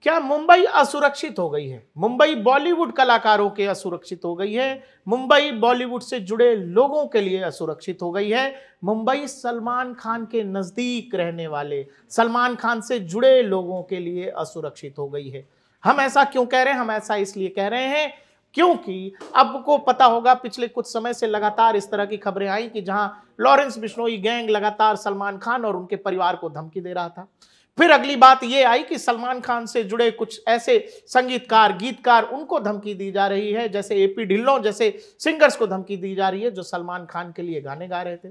क्या मुंबई असुरक्षित हो गई है? मुंबई बॉलीवुड कलाकारों के असुरक्षित हो गई है। मुंबई बॉलीवुड से जुड़े लोगों के लिए असुरक्षित हो गई है। मुंबई सलमान खान के नजदीक रहने वाले, सलमान खान से जुड़े लोगों के लिए असुरक्षित हो गई है। हम ऐसा क्यों कह रहे हैं? हम ऐसा इसलिए कह रहे हैं क्योंकि आपको पता होगा पिछले कुछ समय से लगातार इस तरह की खबरें आई कि जहां लॉरेंस बिश्नोई गैंग लगातार सलमान खान और उनके परिवार को धमकी दे रहा था। फिर अगली बात यह आई कि सलमान खान से जुड़े कुछ ऐसे संगीतकार, गीतकार, उनको धमकी दी जा रही है, जैसे एपी ढिल्लों जैसे सिंगर्स को धमकी दी जा रही है जो सलमान खान के लिए गाने गा रहे थे।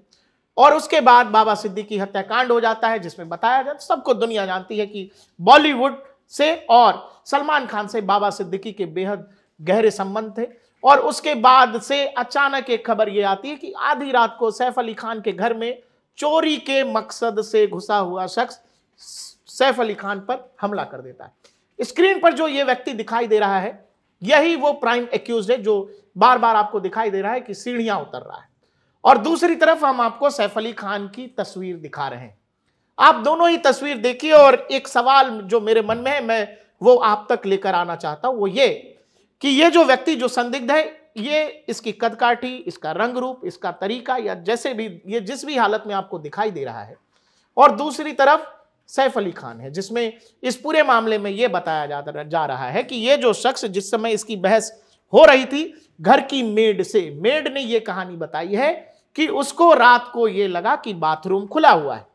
और उसके बाद बाबा सिद्दीकी हत्याकांड हो जाता है, जिसमें बताया जाता, सबको दुनिया जानती है कि बॉलीवुड से और सलमान खान से बाबा सिद्दीकी के बेहद गहरे संबंध थे। और उसके बाद से अचानक एक खबर यह आती है कि आधी रात को सैफ अली खान के घर में चोरी के मकसद से घुसा हुआ शख्स सैफ अली खान पर हमला कर देता है। स्क्रीन पर जो ये व्यक्ति दिखाई दे रहा है, यही वो प्राइम एक्यूज्ड है जो बार बार आपको दिखाई दे रहा है कि सीढ़ियां उतर रहा है। और दूसरी तरफ हम आपको सैफ अली खान की तस्वीर दिखा रहे हैं। आप दोनों ही तस्वीर देखिए और एक सवाल जो मेरे मन में है, मैं वो आप तक लेकर आना चाहता हूं, वो ये कि ये जो व्यक्ति जो संदिग्ध है, ये इसकी कदकाठी, इसका रंग रूप, इसका तरीका, या जैसे भी ये जिस भी हालत में आपको दिखाई दे रहा है, और दूसरी तरफ सैफ अली खान है, जिसमें इस पूरे मामले में यह बताया जा रहा है कि यह जो शख्स, जिस समय इसकी बहस हो रही थी घर की मेड से, मेड ने यह कहानी बताई है कि उसको रात को यह लगा कि बाथरूम खुला हुआ है।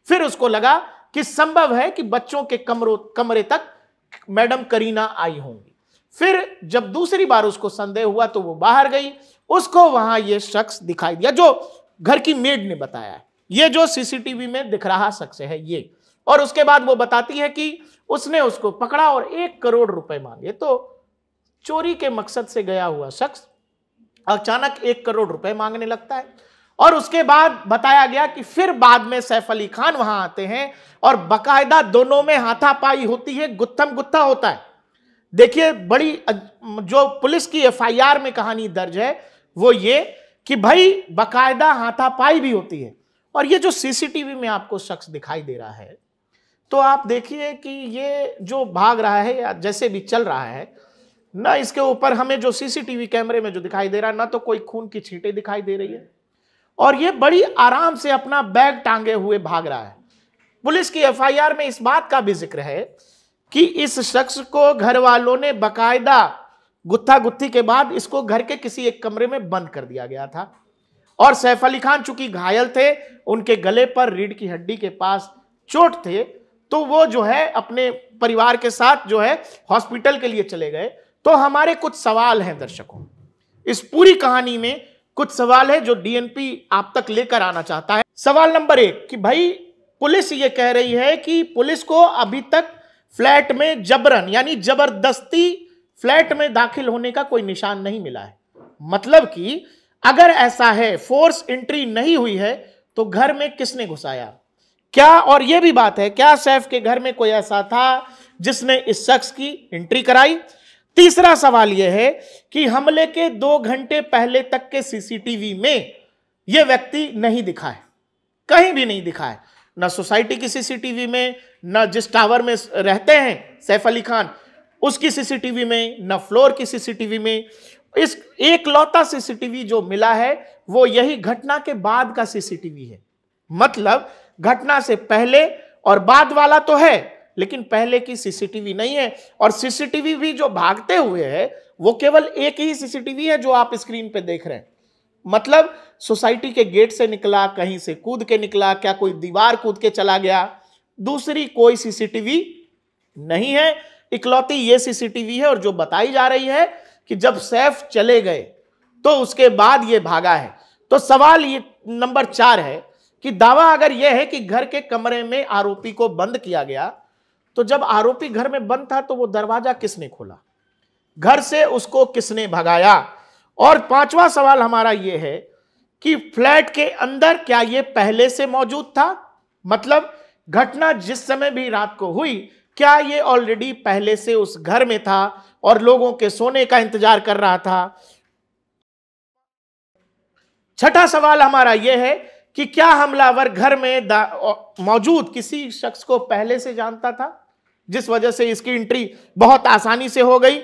फिर उसको लगा कि संभव है कि बच्चों के कमरे तक मैडम करीना आई होंगी। फिर जब दूसरी बार उसको संदेह हुआ तो वो बाहर गई, उसको वहां यह शख्स दिखाई दिया जो घर की मेड ने बताया है, ये जो सीसीटीवी में दिख रहा शख्स है ये। और उसके बाद वो बताती है कि उसने उसको पकड़ा और 1 करोड़ रुपए मांगे। तो चोरी के मकसद से गया हुआ शख्स अचानक 1 करोड़ रुपए मांगने लगता है। और उसके बाद बताया गया कि फिर बाद में सैफ अली खान वहां आते हैं और बाकायदा दोनों में हाथापाई होती है, गुत्थम गुत्था होता है। देखिए, बड़ी जो पुलिस की एफआईआर में कहानी दर्ज है वो ये कि भाई बाकायदा हाथापाई भी होती है। और ये जो सीसीटीवी में आपको शख्स दिखाई दे रहा है, तो आप देखिए कि ये जो भाग रहा है या जैसे भी चल रहा है ना, इसके ऊपर हमें जो सीसीटीवी कैमरे में जो दिखाई दे रहा है ना, तो कोई खून की छींटें दिखाई दे रही है, और ये बड़ी आराम से अपना बैग टांगे हुए भाग रहा है। पुलिस की एफआईआर में इस बात का भी जिक्र है कि इस शख्स को घर वालों ने बाकायदा गुत्था गुत्थी के बाद इसको घर के किसी एक कमरे में बंद कर दिया गया था। और सैफ अली खान चूंकि घायल थे, उनके गले पर रीढ़ की हड्डी के पास चोट थे, तो वो जो है अपने परिवार के साथ जो है हॉस्पिटल के लिए चले गए। तो हमारे कुछ सवाल हैं दर्शकों, इस पूरी कहानी में कुछ सवाल है जो डीएनपी आप तक लेकर आना चाहता है। सवाल नंबर 1 कि भाई पुलिस ये कह रही है कि पुलिस को अभी तक फ्लैट में जबरन यानी जबरदस्ती फ्लैट में दाखिल होने का कोई निशान नहीं मिला है। मतलब कि अगर ऐसा है, फोर्स एंट्री नहीं हुई है, तो घर में किसने घुसाया क्या? और यह भी बात है, क्या सैफ के घर में कोई ऐसा था जिसने इस शख्स की एंट्री कराई? तीसरा सवाल यह है कि हमले के 2 घंटे पहले तक के सीसीटीवी में यह व्यक्ति नहीं दिखा है, कहीं भी नहीं दिखा है, ना सोसाइटी की सीसीटीवी में, ना जिस टावर में रहते हैं सैफ अली खान उसकी सीसीटीवी में, ना फ्लोर की सीसीटीवी में। इस एकलौता सीसीटीवी जो मिला है वो यही घटना के बाद का सीसीटीवी है। मतलब घटना से पहले और बाद वाला तो है, लेकिन पहले की सीसीटीवी नहीं है। और सीसीटीवी भी जो भागते हुए है वो केवल एक ही सीसीटीवी है जो आप स्क्रीन पे देख रहे हैं। मतलब सोसाइटी के गेट से निकला, कहीं से कूद के निकला, क्या कोई दीवार कूद के चला गया, दूसरी कोई सीसीटीवी नहीं है। इकलौती ये सीसीटीवी है और जो बताई जा रही है कि जब सैफ चले गए तो उसके बाद ये भागा है। तो सवाल ये नंबर 4 है कि दावा अगर यह है कि घर के कमरे में आरोपी को बंद किया गया, तो जब आरोपी घर में बंद था तो वो दरवाजा किसने खोला, घर से उसको किसने भगाया? और 5वां सवाल हमारा यह है कि फ्लैट के अंदर क्या यह पहले से मौजूद था? मतलब घटना जिस समय भी रात को हुई, क्या यह ऑलरेडी पहले से उस घर में था और लोगों के सोने का इंतजार कर रहा था? 6ठा सवाल हमारा यह है कि क्या हमलावर घर में मौजूद किसी शख्स को पहले से जानता था? जिस वजह से इसकी एंट्री बहुत आसानी से हो गई।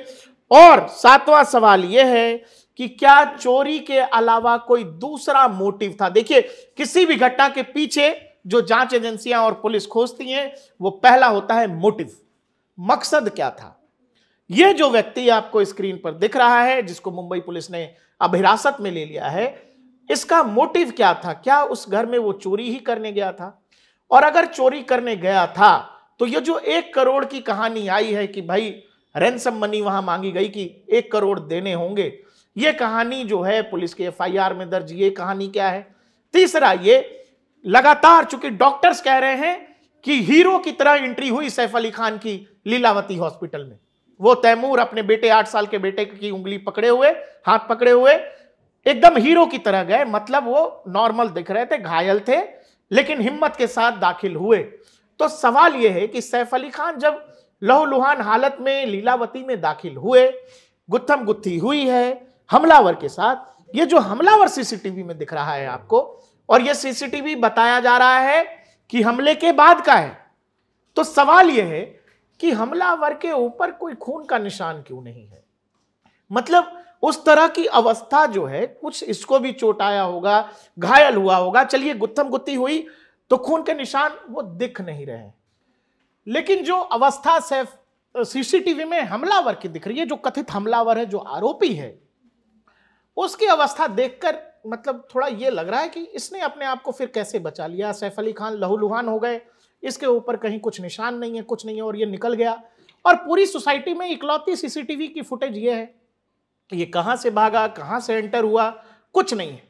और सातवां सवाल यह है कि क्या चोरी के अलावा कोई दूसरा मोटिव था। देखिए, किसी भी घटना के पीछे जो जांच एजेंसियां और पुलिस खोजती हैं, वो पहला होता है मोटिव, मकसद क्या था। यह जो व्यक्ति आपको स्क्रीन पर दिख रहा है, जिसको मुंबई पुलिस ने अब हिरासत में ले लिया है, इसका मोटिव क्या था। क्या उस घर में वो चोरी ही करने गया था, और अगर चोरी करने गया था तो ये जो 1 करोड़ की कहानी आई है कि भाई रैंसम मनी वहां मांगी गई कि 1 करोड़ देने होंगे, ये कहानी जो है पुलिस के एफआईआर में दर्ज, ये कहानी क्या है। तीसरा, ये लगातार चूंकि डॉक्टर्स कह रहे हैं कि हीरो की तरह एंट्री हुई सैफ अली खान की लीलावती हॉस्पिटल में। वो तैमूर अपने बेटे 8 साल के बेटे की उंगली पकड़े हुए, हाथ पकड़े हुए, एकदम हीरो की तरह गए। मतलब वो नॉर्मल दिख रहे थे, घायल थे, लेकिन हिम्मत के साथ दाखिल हुए। तो सवाल यह है कि सैफ अली खान जब लहूलुहान हालत में लीलावती में दाखिल हुए, गुत्थम गुत्थी हुई है हमलावर के साथ। ये जो हमलावर सीसीटीवी में दिख रहा है आपको, और ये सीसीटीवी बताया जा रहा है कि हमले के बाद का है, तो सवाल यह है कि हमलावर के ऊपर कोई खून का निशान क्यों नहीं है। मतलब उस तरह की अवस्था जो है, कुछ इसको भी चोट आया होगा, घायल हुआ होगा, चलिए गुत्थम गुत्थी हुई तो खून के निशान वो दिख नहीं रहे। लेकिन जो अवस्था सैफ सीसीटीवी में हमलावर की दिख रही है, जो कथित हमलावर है, जो आरोपी है, उसकी अवस्था देखकर मतलब थोड़ा ये लग रहा है कि इसने अपने आप को फिर कैसे बचा लिया। सैफ अली खान लहूलुहान हो गए, इसके ऊपर कहीं कुछ निशान नहीं है, कुछ नहीं है, और ये निकल गया। और पूरी सोसाइटी में इकलौती सीसीटीवी की फुटेज ये है, ये कहां से भागा, कहां से एंटर हुआ, कुछ नहीं है।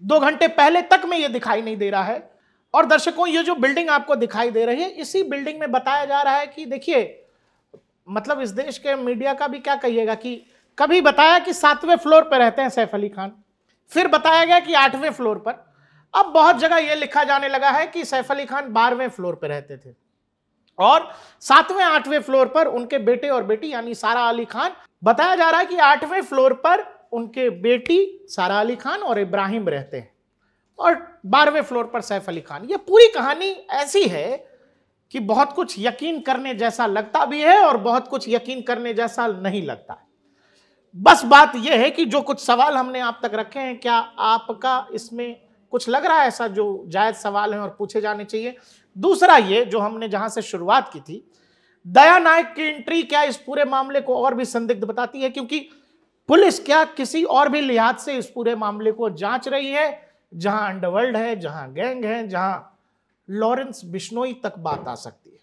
2 घंटे पहले तक में ये दिखाई नहीं दे रहा है। और दर्शकों, ये जो बिल्डिंग आपको दिखाई दे रही है, इसी बिल्डिंग में बताया जा रहा है कि देखिए, मतलब इस देश के मीडिया का भी क्या कहिएगा कि कभी बताया कि 7वें फ्लोर पर रहते हैं सैफ अली खान, फिर बताया गया कि 8वें फ्लोर पर, अब बहुत जगह यह लिखा जाने लगा है कि सैफ अली खान 12वें फ्लोर पर रहते थे, और 7वें 8वें फ्लोर पर उनके बेटे और बेटी यानी सारा अली खान। बताया जा रहा है कि 8वें फ्लोर पर उनके बेटी सारा अली खान और इब्राहिम रहते हैं, और 12वें फ्लोर पर सैफ अली खान। ये पूरी कहानी ऐसी है कि बहुत कुछ यकीन करने जैसा लगता भी है और बहुत कुछ यकीन करने जैसा नहीं लगता है। बस बात यह है कि जो कुछ सवाल हमने आप तक रखे हैं, क्या आपका इसमें कुछ लग रहा है ऐसा जो जायज सवाल है और पूछे जाने चाहिए। दूसरा, ये जो हमने जहां से शुरुआत की थी, दया नायक की एंट्री क्या इस पूरे मामले को और भी संदिग्ध बताती है, क्योंकि पुलिस क्या किसी और भी लिहाज से इस पूरे मामले को जांच रही है, जहां अंडरवर्ल्ड है, जहां गैंग है, जहां लॉरेंस बिश्नोई तक बात आ सकती है।